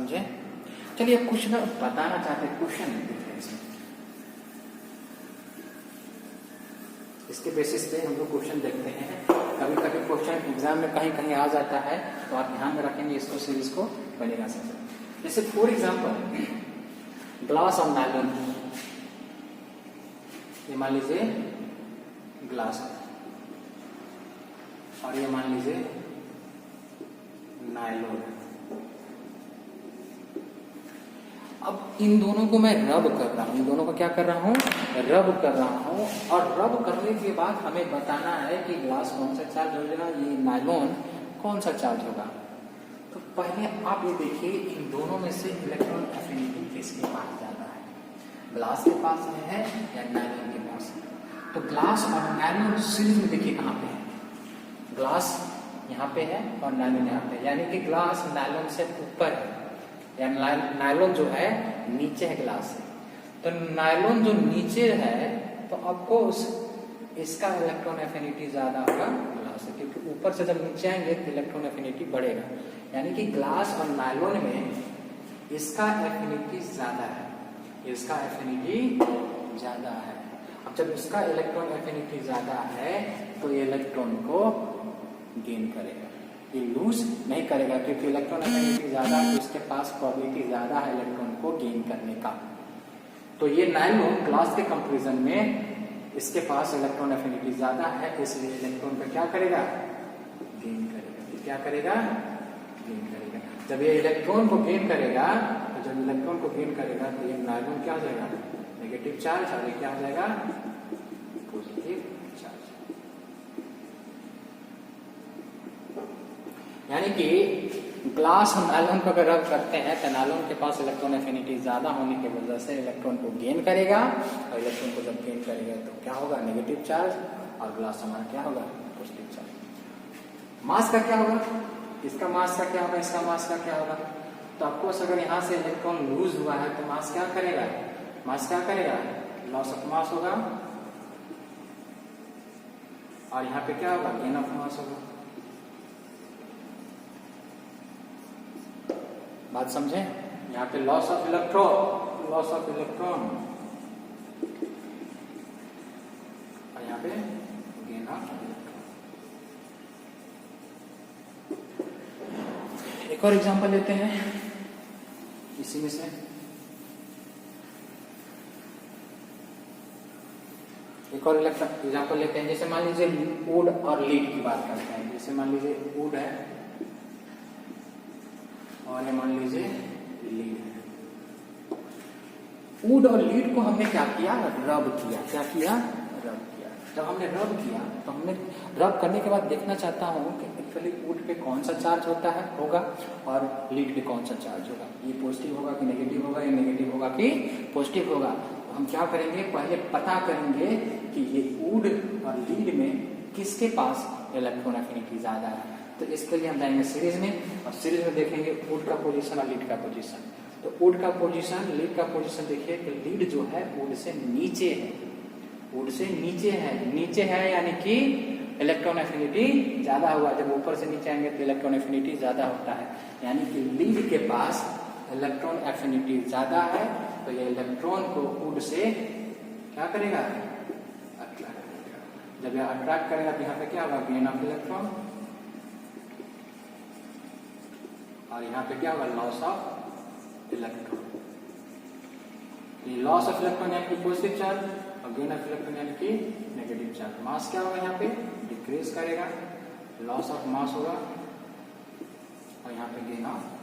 समझे? चलिए अब कुछ ना बताना चाहते हैं, क्वेश्चन देखते हैं इसमें। इसके बेसिस पे हम लोग क्वेश्चन देखते हैं। कभी कभी क्वेश्चन एग्जाम में कहीं कहीं आ जाता है, तो आप ध्यान में रखेंगे इसको, सीरीज को बनेगा समझे। जैसे फॉर एग्जाम्पल ग्लास और नायलॉन, ये मान लीजिए ग्लास और ये मान लीजिए नायलॉन। अब इन दोनों को मैं रब कर रहा हूं, इन दोनों को क्या कर रहा हूं? रब कर रहा हूं। और रब करने के बाद हमें बताना है कि ग्लास कौन सा चार्ज होगा, ये नायलॉन कौन सा चार्ज होगा। तो पहले आप ये देखिए, इन दोनों में से इलेक्ट्रॉन एफिनिटी किसके पास ज्यादा है? ग्लास के पास में है या नायलॉन के पास? तो ग्लास और नायलॉन सीरीज में देखिए कहां पे है। ग्लास यहाँ पे है और नायलॉन यहाँ पे, यानी कि ग्लास नायलॉन से ऊपर है, या नायलॉन जो है नीचे है ग्लास से। तो नायलॉन जो नीचे है, तो आपको इसका इलेक्ट्रॉन एफिनिटी ज्यादा होगा ग्लास से, क्योंकि ऊपर से जब नीचे आएंगे तो इलेक्ट्रॉन एफिनिटी बढ़ेगा। यानी कि ग्लास और नायलॉन में इसका एफिनिटी ज्यादा है, इसका एफिनिटी ज्यादा है। अब जब इसका इलेक्ट्रॉन एफिनिटी ज्यादा है तो ये इलेक्ट्रॉन को गेन करेगा, ये लूज नहीं करेगा, क्योंकि इलेक्ट्रॉन एफिनिटी ज्यादा है तो इसके पास प्रोबेबिलिटी ज्यादा है इलेक्ट्रॉन को गेन करने का। तो ये नायलॉन ग्लास के कंपैरिजन में इसके पास इलेक्ट्रॉन एफिनिटी ज्यादा है, इसलिए इलेक्ट्रॉन का क्या करेगा? गेन करेगा। क्या करेगा? गेन करेगा। जब ये इलेक्ट्रॉन को गेन करेगा, तो जब इलेक्ट्रॉन को गेन करेगा तो ये नायलॉन क्या हो जाएगा? नेगेटिव चार्ज, और ये क्या हो जाएगा? Positive charge. यानी कि ग्लास और नायलॉन को अगर रब करते हैं तो नायलॉन के पास इलेक्ट्रॉन एफिनिटी ज्यादा होने की वजह से इलेक्ट्रॉन को गेन करेगा, और इलेक्ट्रॉन को जब गेन करेगा तो क्या होगा? नेगेटिव चार्ज, और ग्लास हमारा क्या होगा? Positive charge. मास का क्या होगा? इसका मास का क्या होगा? इसका मास का क्या होगा? तो आपको अगर यहाँ से इलेक्ट्रॉन लूज हुआ है तो मास क्या करेगा? मास क्या करेगा? लॉस ऑफ मास होगा, और यहाँ पे क्या होगा? गेन ऑफ मास होगा। बात समझे? यहाँ पे loss of electron, loss of electron, और यहाँ पे गेन ऑफ इलेक्ट्रॉन। एक और एग्जांपल लेते हैं इसी में से। एक और एग्जांपल लेते हैं, जैसे मान लीजिए वुड और लीड की बात करते हैं। जैसे मान लीजिए वुड है और ये मान लीजिए लीड है। वुड और लीड को हमने क्या किया? रब किया। क्या किया? रब किया। जब हमने रब किया तो हमने रब करने के बाद देखना चाहता हूं कि एक्चुअली वुड पे कौन सा चार्ज होगा और लीड पे कौन सा चार्ज होगा। ये पॉजिटिव होगा कि नेगेटिव होगा, ये नेगेटिव होगा कि पॉजिटिव होगा। तो हम क्या करेंगे? पहले पता करेंगे कि ये वुड और लीड में किसके पास इलेक्ट्रॉन एफिनिटी ज्यादा है। तो इसके लिए हम जाएंगे सीरीज में, और सीरीज में देखेंगे वुड का पोजीशन और लीड का पोजीशन। तो वुड का पोजीशन, लीड का पोजीशन देखिए कि लीड जो है वुड से नीचे है, वुड से नीचे है। नीचे है यानी कि इलेक्ट्रॉन एफिनिटी ज्यादा हुआ। जब ऊपर से नीचे आएंगे तो इलेक्ट्रॉन एफिनिटी ज्यादा होता है, यानी कि लीड के पास इलेक्ट्रॉन एफिनिटी ज्यादा है। तो ये इलेक्ट्रॉन को वुड से क्या करेगा? अट्रैक्ट करेगा। जब यह अट्रैक्ट करेगा तो यहाँ पे क्या होगा? गेन ऑफ इलेक्ट्रॉन, और यहाँ पे क्या होगा? Loss of electron. ये लॉस ऑफ इलेक्ट्रॉन यानी कि पॉजिटिव चार्ज, और गेन ऑफ इलेक्ट्रॉन यानी कि नेगेटिव चार्ज। मास क्या होगा? यहाँ पे डिक्रीज करेगा, लॉस ऑफ मास होगा, और यहाँ पे गेन ऑफ।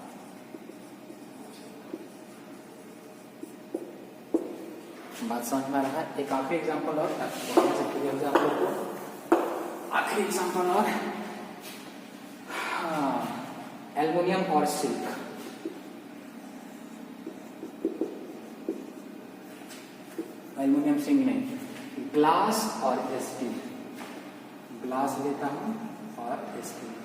बात समझ में आ रहा है? एक आखिरी एग्जांपल और, आखिरी एग्जांपल और, एल्युमिनियम और सिल्क। एल्युमिनियम सिंक नहीं, ग्लास और स्टील। ग्लास लेता हूं और स्टील,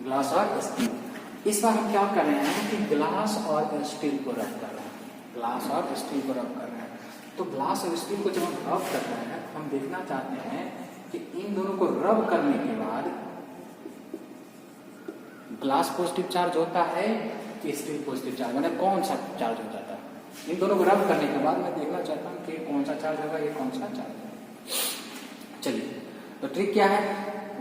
ग्लास और स्टील। इस बार हम क्या कर रहे हैं कि ग्लास और स्टील को रब कर रहे हैं, ग्लास और स्टील को रब कर रहे हैं। तो ग्लास और स्टील को जब हम रब कर रहे हैं, हम देखना चाहते हैं कि इन दोनों को रब करने के बाद ग्लास पॉजिटिव चार्ज होता है कि स्टील पॉजिटिव चार्ज, मैंने कौन सा चार्ज हो जाता है। इन दोनों को रब करने के बाद मैं देखना चाहता हूँ कि कौन सा चार्ज होगा, ये कौन सा चार्ज होगा। चलिए, तो ट्रिक क्या है,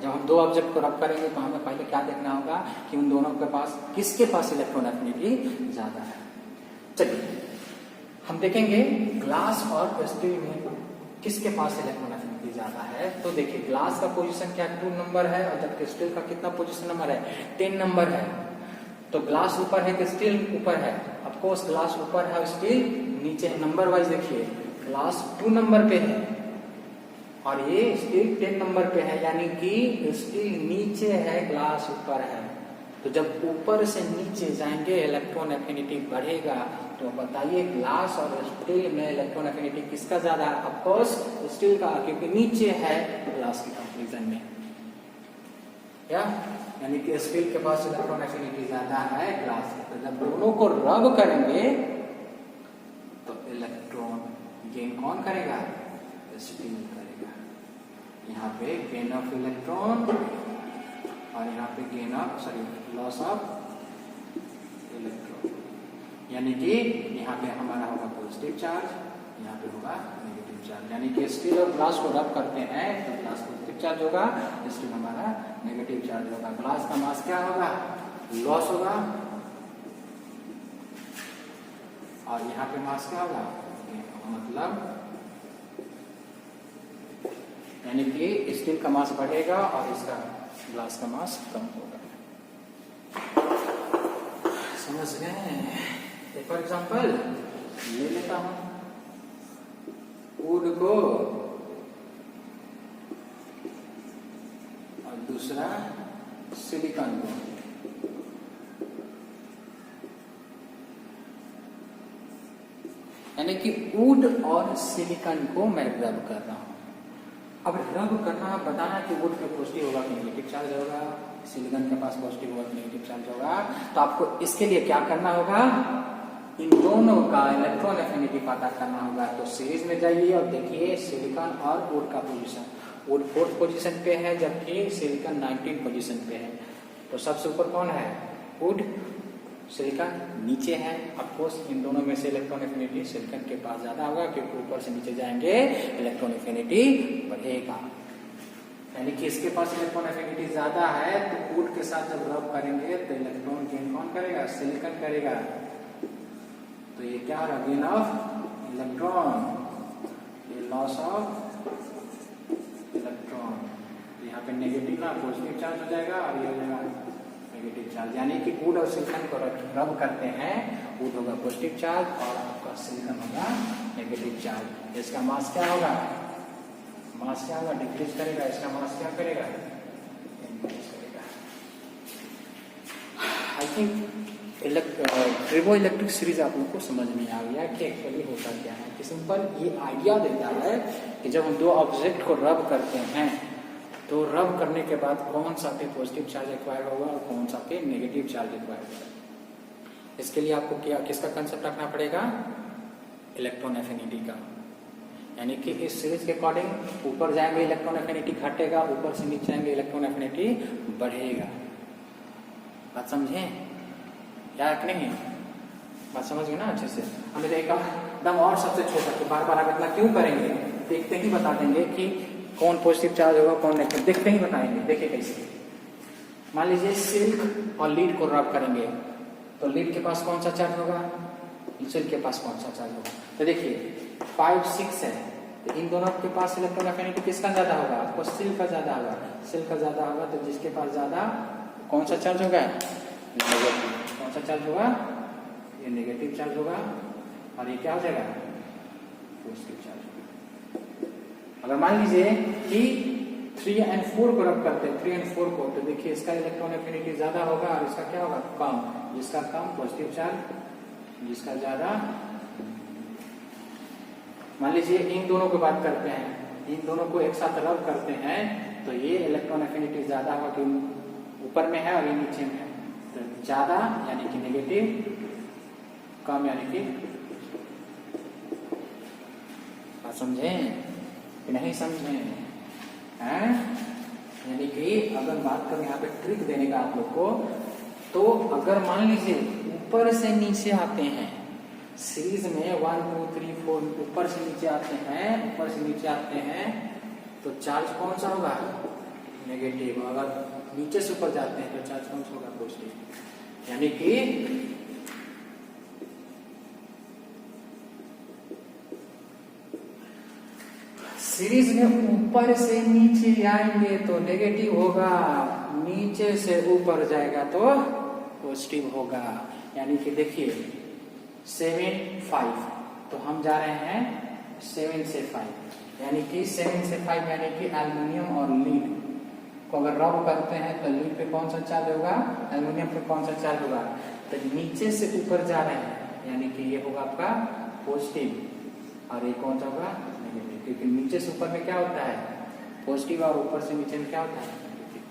जब हम दो ऑब्जेक्ट को रब करेंगे तो हमें पहले क्या देखना होगा कि उन दोनों के पास किसके पास इलेक्ट्रॉन एफिनिटी ज्यादा है। चलिए हम देखेंगे ग्लास और स्टील में किसके पास इलेक्ट्रॉन एफिनिटी ज्यादा है। तो देखिए ग्लास का पोजीशन क्या 2 नंबर है और जबकि स्टील का कितना पोजीशन नंबर है 10 नंबर है। तो ग्लास ऊपर है कि स्टील ऊपर है, ऑफ कोर्स ग्लास ऊपर है और स्टील नीचे है। नंबर वाइज देखिए ग्लास 2 नंबर पे है और ये स्टील 10 नंबर पे है, यानी कि स्टील नीचे है ग्लास ऊपर है। तो जब ऊपर से नीचे जाएंगे इलेक्ट्रॉन एफिनिटी बढ़ेगा। तो बताइए ग्लास और स्टील में इलेक्ट्रॉन एफिनिटी किसका ज्यादा है? ऑफ कोर्स स्टील का, क्योंकि नीचे है ग्लास के कंपैरिजन में। क्या यानी कि स्टील के पास इलेक्ट्रॉन एफिनिटी ज्यादा है ग्लास से। तो जब दोनों को रब करेंगे तो इलेक्ट्रॉन गेन कौन करेगा? स्टील करेगा। यहाँ पे गेन ऑफ इलेक्ट्रॉन और यहाँ पे gain of loss of electron, यानी कि यहाँ पे हमारा होगा पॉजिटिव चार्ज, यहाँ पे होगा नेगेटिव चार्ज। यानी कि स्टील और ग्लास को रब करते हैं तो ग्लास पॉजिटिव चार्ज होगा, स्टील हमारा नेगेटिव चार्ज होगा। ग्लास का मास क्या होगा? लॉस होगा और यहाँ पे मास क्या होगा? मतलब यानी कि स्टील का मास बढ़ेगा और इसका ग्लास का मास कम होगा। समझ गए? फॉर एग्जाम्पल ले लेता हूं वुड को और दूसरा सिलिकॉन को। यानी कि वुड और सिलिकॉन को मैं रब कर रहा हूं। अब रब करना बताना कि वुड पे पॉजिटिव होगा कि नेगेटिव चार्ज होगा, सिलिकॉन के पास पॉजिटिव होगा कि नेगेटिव चार्ज होगा। तो आपको इसके लिए क्या करना होगा? इन दोनों का इलेक्ट्रॉन एफिनिटी पता करना होगा। तो सीरीज में जाइए और देखिए सिलिकॉन और वुड का पोजीशन। वुड 4th पोजीशन पे है जबकि सिलिकॉन 19th पोजीशन पे है। तो सबसे ऊपर कौन है? वुड। सिलिकॉन नीचे है। ऑफकोर्स इन दोनों में से इलेक्ट्रॉन एफिनिटी सिलिकॉन के पास ज्यादा होगा क्योंकि ऊपर से नीचे जाएंगे इलेक्ट्रॉन एफिनिटी बढ़ेगा। यानी कि इसके पास इलेक्ट्रॉन एफिनिटी ज्यादा है तो वुड के साथ जब रब करेंगे तो इलेक्ट्रॉन गेन कौन करेगा? सिलिकॉन करेगा। तो ये क्या होगा? गेन ऑफ इलेक्ट्रॉन, ये लॉस ऑफ इलेक्ट्रॉन। यहाँ पे नेगेटिव ना पॉजिटिव चार्ज हो जाएगा और ये हो जाएगा नेगेटिव चार्ज। यानी कि वुड और सिलिकॉन को रब करते हैं, वुड होगा पॉजिटिव चार्ज और आपका सिलिकॉन होगा नेगेटिव चार्ज। इसका मास क्या होगा? मास क्या होगा? डिक्रीज करेगा। इसका मास क्या करेगा? इंक्रीज करेगा। आई थिंक ट्रिबो इलेक्ट्रिक सीरीज आप लोगों को समझ में आ गया कि एक्चुअली होता क्या है। कि सिंपल ये आइडिया देता है कि जब हम दो ऑब्जेक्ट को रब करते हैं तो रब करने के बाद कौन सा पे पॉजिटिव चार्ज एक्वायर होगा और कौन सा पे नेगेटिव चार्ज एक्वायर होगा। इसके लिए आपको क्या किसका कंसेप्ट रखना पड़ेगा? इलेक्ट्रॉन एफिनिटी का। यानी कि इस सीरीज के अकॉर्डिंग ऊपर जाएंगे इलेक्ट्रॉन एफिनिटी घटेगा, ऊपर से नीचे जाएंगे इलेक्ट्रॉन एफिनिटी बढ़ेगा। बात समझे या कि नहीं? बात समझ गए ना अच्छे से? हमें देखा एकदम और सबसे छोटा, तो बार बार आप इतना क्यों करेंगे? देखते ही बता देंगे कि कौन पॉजिटिव चार्ज होगा कौन नेगेटिव, देखते ही बताएंगे। देखिए कैसे, मान लीजिए सिल्क और लीड को रब करेंगे तो लीड के पास कौन सा चार्ज होगा? सिल्क के पास कौन सा चार्ज होगा? तो देखिए 5, 6 है तो इन दोनों के पास इलेक्ट्रॉन एफिनिटी किसका ज्यादा होगा? आपको सिल्क का ज्यादा होगा। सिल्क का ज्यादा होगा तो जिसके पास ज्यादा कौन सा चार्ज होगा? नेगेटिव। कौन सा चार्ज होगा? ये नेगेटिव चार्ज होगा और ये क्या हो जाएगा? Positive charge. अगर मान लीजिए कि 3 और 4 को रब करते हैं, 3 और 4 को, तो देखिए इसका इलेक्ट्रॉन एफिनिटी ज्यादा होगा और इसका क्या होगा? कम। जिसका कम पॉजिटिव चार्ज, जिसका ज्यादा। मान लीजिए इन दोनों को बात करते हैं, इन दोनों को एक साथ रब करते हैं तो ये इलेक्ट्रॉन एफिनिटी ज्यादा होगा कि ऊपर में है और ये नीचे में है। तो ज्यादा यानी कि नेगेटिव, कम यानी कि। बात समझे नहीं? समझे हैं? यानी कि अगर बात करें यहाँ पे ट्रिक देने का आप लोग को, तो अगर मान लीजिए ऊपर से नीचे आते हैं, सीरीज में 1 2 3 4 ऊपर से नीचे आते हैं, तो चार्ज कौन सा होगा? नेगेटिव। अगर नीचे से ऊपर जाते हैं तो चार्ज कौन सा होगा? पॉजिटिव। यानी कि सीरीज में ऊपर से नीचे आएंगे तो नेगेटिव होगा, नीचे से ऊपर जाएगा तो पॉजिटिव होगा। यानी कि देखिए 7 5, तो हम जा रहे हैं 7 से 5, यानी कि 7 से 5 यानी कि एल्युमिनियम और लीड को अगर रब करते हैं तो लीड पे कौन सा चार्ज होगा? एल्युमिनियम पे कौन सा चार्ज होगा? तो नीचे से ऊपर जा रहे हैं, यानी कि ये होगा आपका पॉजिटिव, और ये कौन सा होगा? नेगेटिव। क्योंकि नीचे से ऊपर में क्या होता है? पॉजिटिव, और ऊपर से नीचे में क्या होता है? नेगेटिव।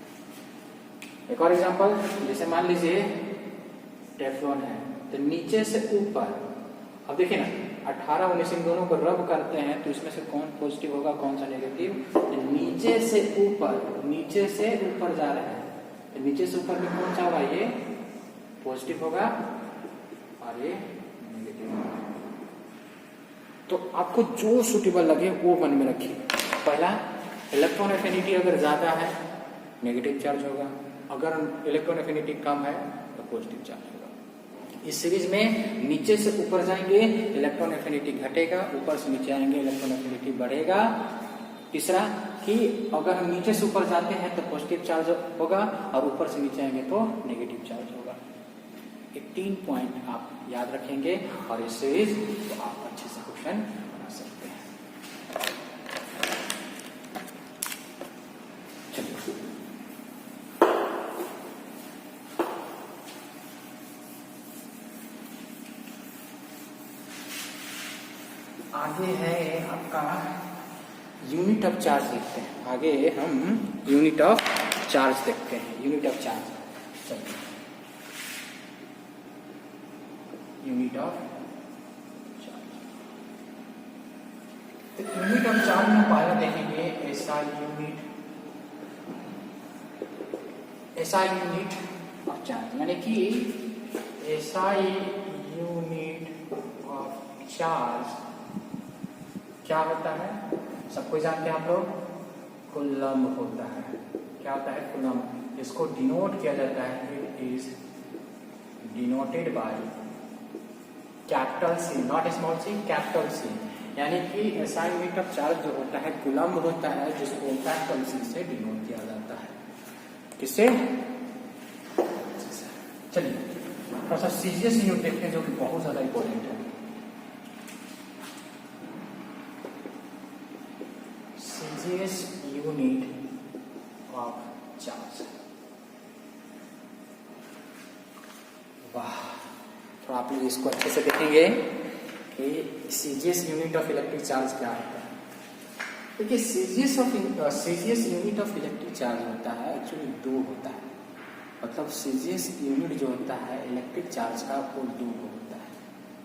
एक और एग्जांपल, जैसे मान लीजिए टेफ्लॉन है, तो नीचे से ऊपर, अब देखिए ना 18 19 इन दोनों को रब करते हैं तो इसमें से कौन पॉजिटिव होगा, कौन सा नेगेटिव? तो नीचे से ऊपर जा रहे हैं, तो नीचे से ऊपर में कौन सा होगा? ये पॉजिटिव होगा और ये नेगेटिव होगा। तो आपको जो सुटेबल लगे वो मन में रखिए। पहला, इलेक्ट्रॉन एफिनिटी अगर ज्यादा है नेगेटिव चार्ज होगा, अगर इलेक्ट्रॉन एफिनिटी कम है तो पॉजिटिव चार्ज होगा। इस सीरीज में नीचे से ऊपर जाएंगे इलेक्ट्रॉन एफिनिटी घटेगा, ऊपर से नीचे आएंगे इलेक्ट्रॉन एफिनिटी बढ़ेगा। तीसरा कि अगर हम नीचे से ऊपर जाते हैं तो पॉजिटिव चार्ज होगा, और ऊपर से नीचे आएंगे तो नेगेटिव चार्ज होगा। ये 3 पॉइंट आप याद रखेंगे और इस सीरीज तो आप अच्छे से क्वेश्चन बना सकते हैं। चलिए आगे है आपका यूनिट ऑफ चार्ज देखते हैं। आगे हम यूनिट ऑफ चार्ज देखते हैं। यूनिट ऑफ चार्ज, चलिए यूनिट ऑफ चार्ज। तो यूनिट ऑफ चार्ज में पहला देखेंगे एसआई यूनिट ऑफ चार्ज, यानी कि एसआई यूनिट ऑफ चार्ज क्या होता है? सबको जानते हैं आप लोग, कूलम्ब होता है। क्या होता है? कूलम्ब। इसको डिनोट किया जाता है, it is denoted by capital C, not small C, capital C. यानी कि एसआई यूनिट ऑफ चार्ज जो होता है कूलम्ब होता है, जिसको कैपिटल सी से डिनोट किया जाता है। किससे? चलिए थोड़ा सा सीजीएस यूनिट देखते हैं, जो कि बहुत ज्यादा इंपॉर्टेंट है। सीजीएस यूनिट ऑफ चार्ज, वाह, तो आप लोग इसको अच्छे से देखेंगे कि CGS unit of electric charge क्या होता है। देखिए CGS unit of electric charge होता है, एक्चुअली 2 होता है। मतलब सीजीएस यूनिट जो होता है इलेक्ट्रिक चार्ज का वो 2 होता है।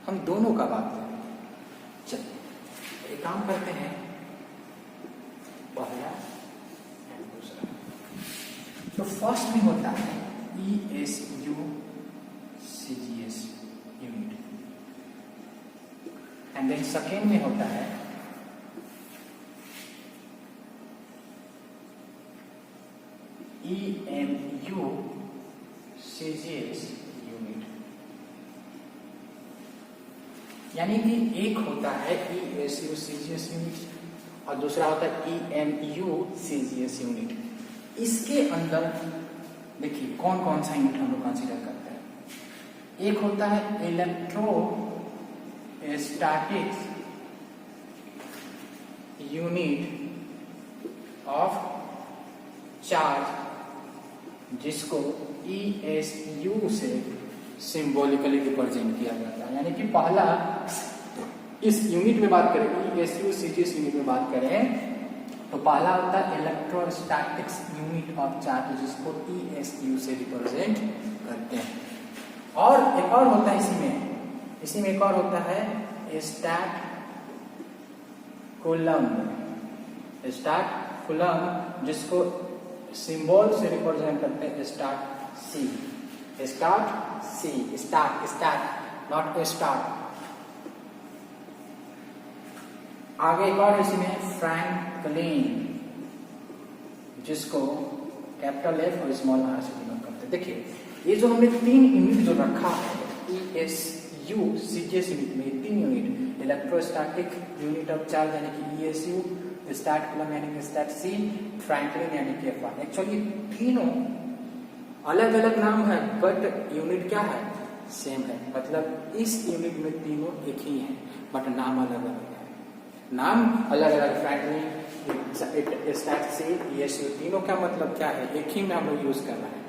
हम दोनों का बात करें। चलिए एक काम करते हैं, पहला एंड दूसरा। तो फर्स्ट में होता है ESU CGS unit, and then second में होता है EMU CGS यूनिट। यानी कि एक होता है ESU CGS यूनिट और दूसरा होता है EMU CGS यूनिट। इसके अंदर देखिए कौन कौन सा यूनिट हम लोग कंसीडर करते हैं। एक होता है इलेक्ट्रोस्टैटिक्स यूनिट ऑफ चार्ज, जिसको ESU से सिंबॉलिकली रिप्रेजेंट किया जाता है। यानी कि पहला इस यूनिट में बात करें, ESU CGS यूनिट में बात करें, तो पहला होता है इलेक्ट्रोस्टैटिक्स यूनिट ऑफ चार्ज, जिसको ESU से रिप्रेजेंट करते हैं। और एक और होता है इसी में एक और होता है स्टैट कूलम्ब, जिसको सिंबल से रिप्रेजेंट करते हैं स्टार्ट C। स्टार्ट सी, स्टार्ट स्टार्ट नॉट स्टार्ट। आगे एक और इसमें फ्रैंकलिन, जिसको कैपिटल एफ और स्मॉल आर से डिनोट करते हैं। देखिए ये जो हमने 3 यूनिट जो रखा है ESU सीजीएस यूनिट में, 3 unit, electrostatic unit of charge यानी कि ESU, स्टैट कूलम यानी कि स्टैट सी, फ्रैंकलिन यानी कि F1। एक्चुअली तीनों अलग अलग नाम है बट यूनिट क्या है, सेम है। मतलब इस यूनिट में तीनों एक ही हैं बट नाम अलग अलग है, नाम अलग अलग। फ्रैंकलिन, स्टैट सी, ESU, तीनों का मतलब क्या है, एक ही में हम लोग यूज कर रहे हैं,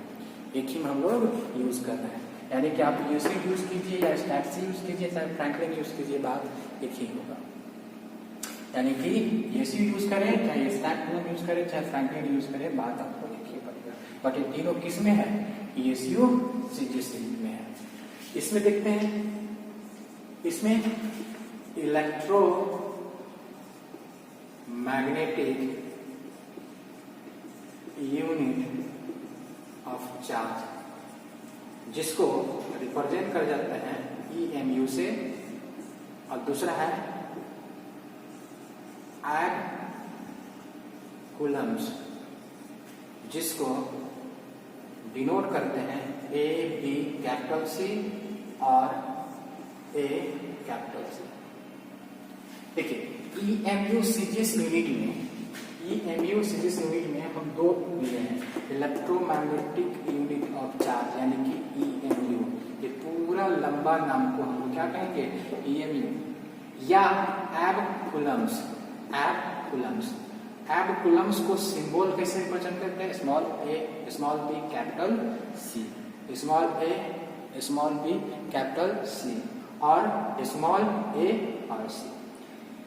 एक ही में हम लोग यूज कर रहे हैं। यानी कि आप ESU यूज कीजिए या स्टैट सी यूज कीजिए, चाहे फ्रैंकलिन यूज कीजिए, बात एक ही होगा। यानी कि ESU यूज करें, चाहे स्टैट कूलम यूज करें, चाहे फ्रैंकलिन यूज करें, बात आपको एक ही पड़ेगा। बट ये तीनों किस में है, ESU सीजीएस में है। इसमें देखते हैं, इसमें electro magnetic unit of charge, जिसको रिप्रेजेंट कर जाते हैं EMU से, और दूसरा है एट कूलम्स, जिसको डिनोट करते हैं AB कैपिटल C और A कैपिटल C। देखिए EMU सीजीएस यूनिट में, EMU सीजीएस यूनिट में हम 2 लिए हैं, इलेक्ट्रोमैग्नेटिक यूनिट ऑफ चार्ज यानी कि EMU। ये पूरा लंबा नाम को हम क्या कहेंगे, EMU, या एब कूलम्स। एब कूलम्स, एब कूलम्स को सिंबल कैसे रिप्रेजेंट करते हैं, small a small b capital C, small a small b capital C और स्मॉल a और C।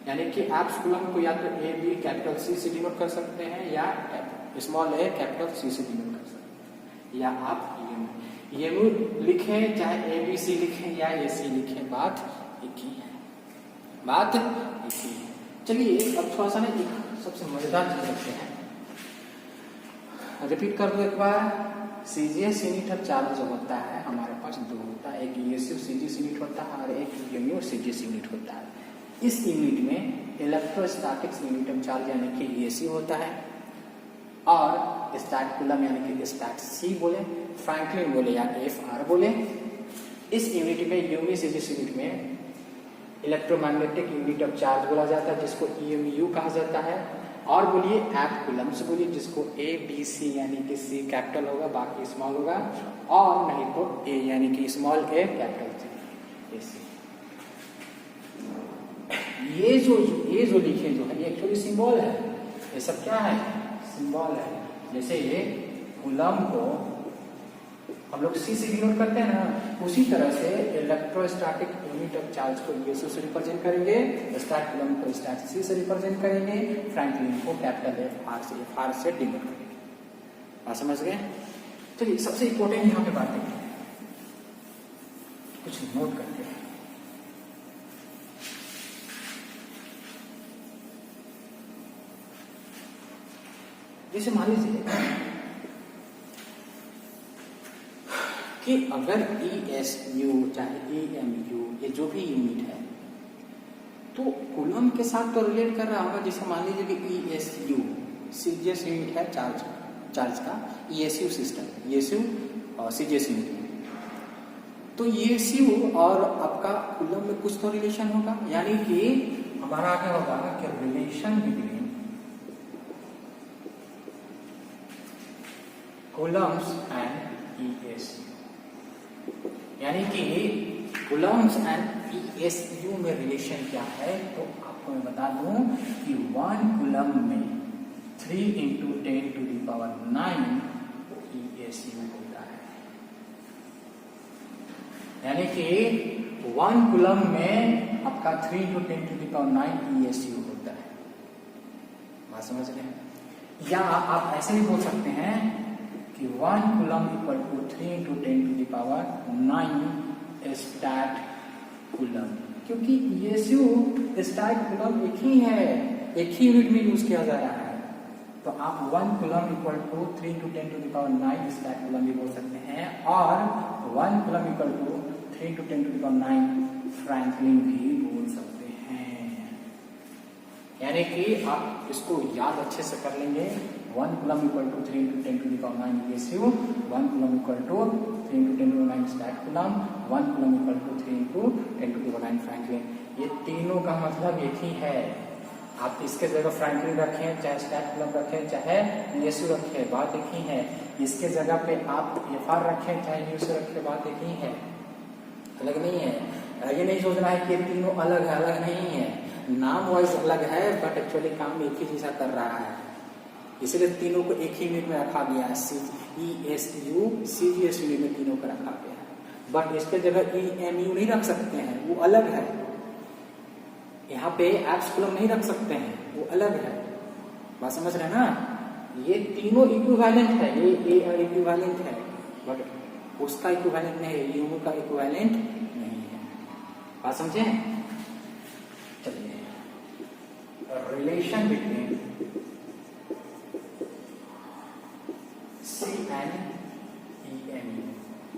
यानी कि आप कूलम को या तो ए बी कैपिटल C से डिनोट कर सकते हैं या स्मॉल a कैपिटल C से डिनोट कर सकते हैं, या आप EMU लिखें, चाहे ABC लिखें या AC लिखें, बात एक ही है, बात एक ही है। चलिए अब थोड़ा सा ना एक सबसे मजेदार चीज रखते हैं, रिपीट कर दो एक बार। सीजीएस यूनिट ऑफ चार्ज जो होता है हमारे पास 2 होता है, एक ESU सीजीएस यूनिट होता है और एक EMU सीजीएस यूनिट होता है। इस यूनिट में इलेक्ट्रोस्टैटिक्स यूनिट ऑफ चार्ज यानी कि ESU होता है, और स्टैट कूलम यानी कि स्टैट C बोले, फ्रैंकलिन बोले या FR बोले। इस यूनिट में यूमी सीजीएस यूनिट में इलेक्ट्रोमैग्नेटिक यूनिट ऑफ चार्ज बोला जाता है, जिसको EMU कहा जाता है। और बोलिए एब कूलम्स बोलिए, जिसको ABC यानी कि C कैपिटल होगा, बाकी स्मॉल होगा, और नहीं तो A यानी कि small a capital C, AC। ये जो लिखे जो है ये एक्चुअली सिंबल है, ये सब क्या है, सिंबल है। जैसे ये कूलम को हम लोग C से डिनोट करते हैं ना, उसी तरह से इलेक्ट्रोस्टैटिक यूनिट ऑफ चार्ज को ESU से रिप्रेजेंट करेंगे, स्टैट कूलम को स्टैट C से रिप्रेजेंट करेंगे, फ्रैंकलिन को कैपिटल FR से डिनोट करेंगे। आप समझ गए? चलिए सबसे इंपॉर्टेंट यहाँ पे बात देखते हैं, कुछ नोट करते हैं। जैसे मान लीजिए कि अगर ESU चाहे EMU ये जो भी यूनिट है तो कूलम के साथ तो रिलेट कर रहा होगा। जैसे मान लीजिए कि ESU सीजीएस यूनिट है चार्ज का, ESU सिस्टम, ESU और सीजीएस यूनिट में, तो ESU और आपका कूलम में कुछ तो रिलेशन होगा। यानी कि हमारा क्या होगा कि relation between Coulomb's and ESU, यानी कि कूलम्स एंड ESU में रिलेशन क्या है, तो आपको मैं बता दूं कि 1 कूलम में 3 × 10⁹ ESU होता है। यानी कि 1 कूलम में आपका 3 × 10⁹ ESU होता है। बात समझ गए? या आप ऐसे भी बोल सकते हैं कि 1 कूलम = 3 × 10⁹ स्टैट कूलम, क्योंकि ESU स्टैट कूलम एक ही है, एक ही यूनिट में यूज किया जा रहा है। तो आप 1 कूलम = 3 × 10⁹ स्टैट कूलम भी बोल सकते हैं, और 1 कूलम इक्वल टू 3 × 10⁹ फ्रैंकलिन भी बोल सकते हैं। यानी कि आप इसको याद अच्छे से कर लेंगे। 1 coulomb equal to 3 × 10⁹ ESU, 1 coulomb equal to 3 × 10⁹ stat coulomb, 1 coulomb equal to 3 × 10⁹ Franklin. ये तीनों का मतलब एक ही है। आप इसके जगह फ्रैंकलिन रखें, चाहे स्टैट कूलम रखें, चाहे ESU रखें, बात एक ही है। इसके जगह पे आप FR रखें, चाहे ESU रखें, बात एक ही है, अलग नहीं है। ये नहीं सोचना है कि ये तीनों अलग है, अलग नहीं है। नाम वाइज अलग है बट एक्चुअली काम एक ही जैसा कर रहा है, इसलिए तीनों को एक ही यूनिट में रखा गया है। ESU CGS यूनिट में तीनों को रखा गया है, बट इसके जगह EMU नहीं रख सकते हैं, वो अलग है। यहाँ पे एप्स कूलम नहीं रख सकते हैं, वो अलग है। बात समझ रहे हैं ना? ये तीनों इक्विवेलेंट है, ये इक्विवेलेंट है बट उसका इक्विवेलेंट नहीं है, यूनिट का इक्विवेलेंट नहीं है। बात समझे? चलिए, relation between C and EMU।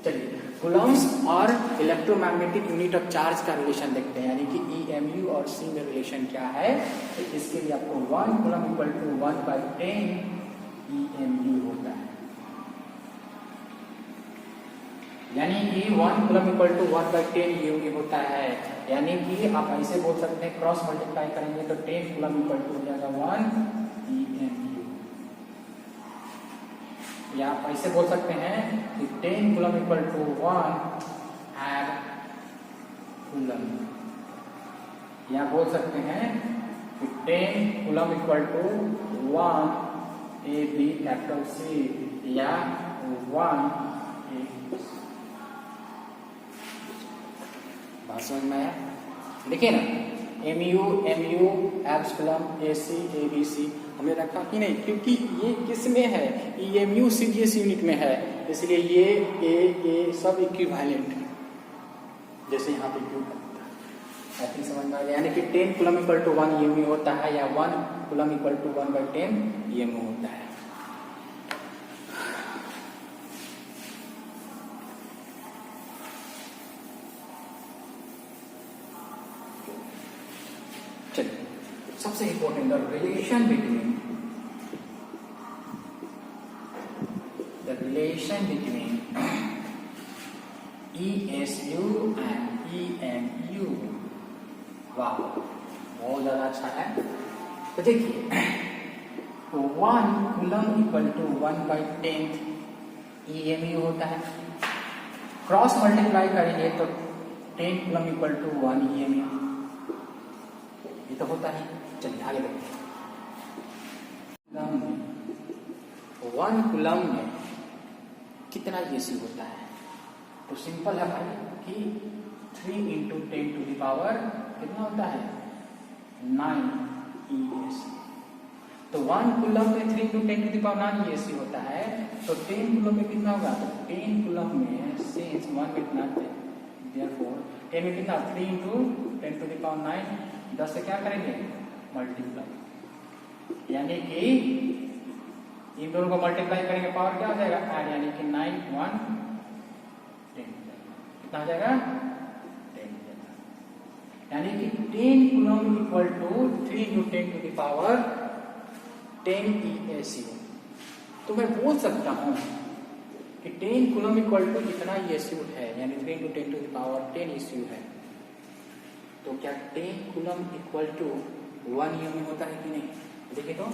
चलिए, कूलम्स और इलेक्ट्रोमैग्नेटिक यूनिट ऑफ चार्ज का रिलेशन देखते हैं, यानी कि EMU और C में रिलेशन क्या है। तो इसके लिए आपको 1 कूलम इक्वल टू 1/10 EMU होता है, यानी कि 1 कूलम इक्वल टू 1/10 EMU होता है। यानी कि आप ऐसे बोल सकते हैं, क्रॉस मल्टीप्लाई करेंगे तो 10 कूलम इक्वल टू हो जाएगा 1 EMU, या आप ऐसे बोल सकते हैं कि 10 coulomb equal to 1 ab coulomb, या बोल सकते हैं कि 10 coulomb equal to 1 AB capital C, या 1 बात समझ में आया? देखिए ना, MU apps coulomb, AC ABC हमने रखा कि नहीं, क्योंकि ये किस में है, EMU CGS यूनिट में है, इसलिए ये सब इक्विवेलेंट है, जैसे यहाँ पे क्यों आई थिंक समझ में आ गया। यानी कि 10 कूलम इक्वल टू 1 EMU होता है, या 1 कूलम इक्वल टू 1/10 EMU होता है। चलिए, सबसे important relation between ESU and EMU। वाह, बहुत ज्यादा अच्छा है। तो देखिए, 1 कूलम इक्वल टू 1/10 EMU होता है। क्रॉस मल्टीप्लाई करेंगे तो 10 कूलम इक्वल टू 1 EMU, ये तो होता है। चलिए आगे देखते हैं। 1 कूलम में कितना ESU होता है? तो सिंपल है भाई कि 3 × 10⁻, कितना होता है 9 ESU। तो 1 कूलम में 3 × 10⁹ ESU होता है, तो 10 कूलम में कितना होगा? तो 10 कूलम में सिंस 1 में कितना, देयरफॉर 10 में कितना 3 × 10⁹, 10 से क्या करेंगे मल्टीप्लाई, यानी कि इन दोनों को मल्टीप्लाई करेंगे पावर क्या हो जाएगा ऐड, यानी कि 9 1 10 कितना हो जाएगा 10 हो जाएगा। यानी कि 10 कूलम इक्वल टू 3 × 10⁻10 ESU। तो मैं बोल सकता हूं कि 10 कूलम इक्वल टू इतना ESU है, यानी 3 × 10⁻10 ESU है। तो क्या 10 कूलम इक्वल टू 1 EMU होता है कि नहीं? देखिए तो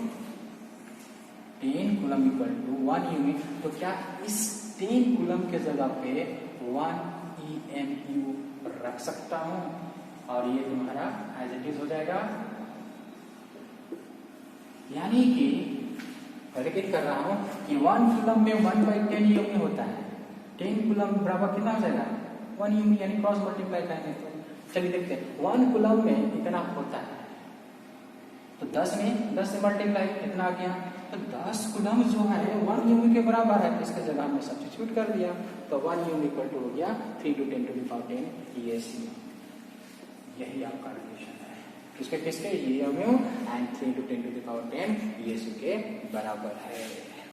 10 कूलम इक्वल टू 1 EMU, तो क्या इस 10 कूलम के जगह पे 1 EMU रख सकता हूं, और ये तुम्हारा एज इट इज हो जाएगा। यानी कि रिपीट कर रहा हूं कि 1 कूलम में 1/10 EMU होता है, 10 कूलम बराबर कितना हो जाएगा 1 EMU, यानी क्रॉस मल्टीप्लाई करेंगे तो चलिए देखते हैं 1 कूलम में इतना होता है, तो 10 से मल्टीप्लाई कितना आ गया, तो 10 कूलम जो है 1 EMU के बराबर है, इसके जगह हमने सब्स्टिट्यूट कर दिया, तो 1 EMU इक्वल टू हो गया 3 × 10⁻10 ESU। यही आपका रिलेशन है, किसके EMU एंड 3 × 10⁻10 ESU के बराबर है।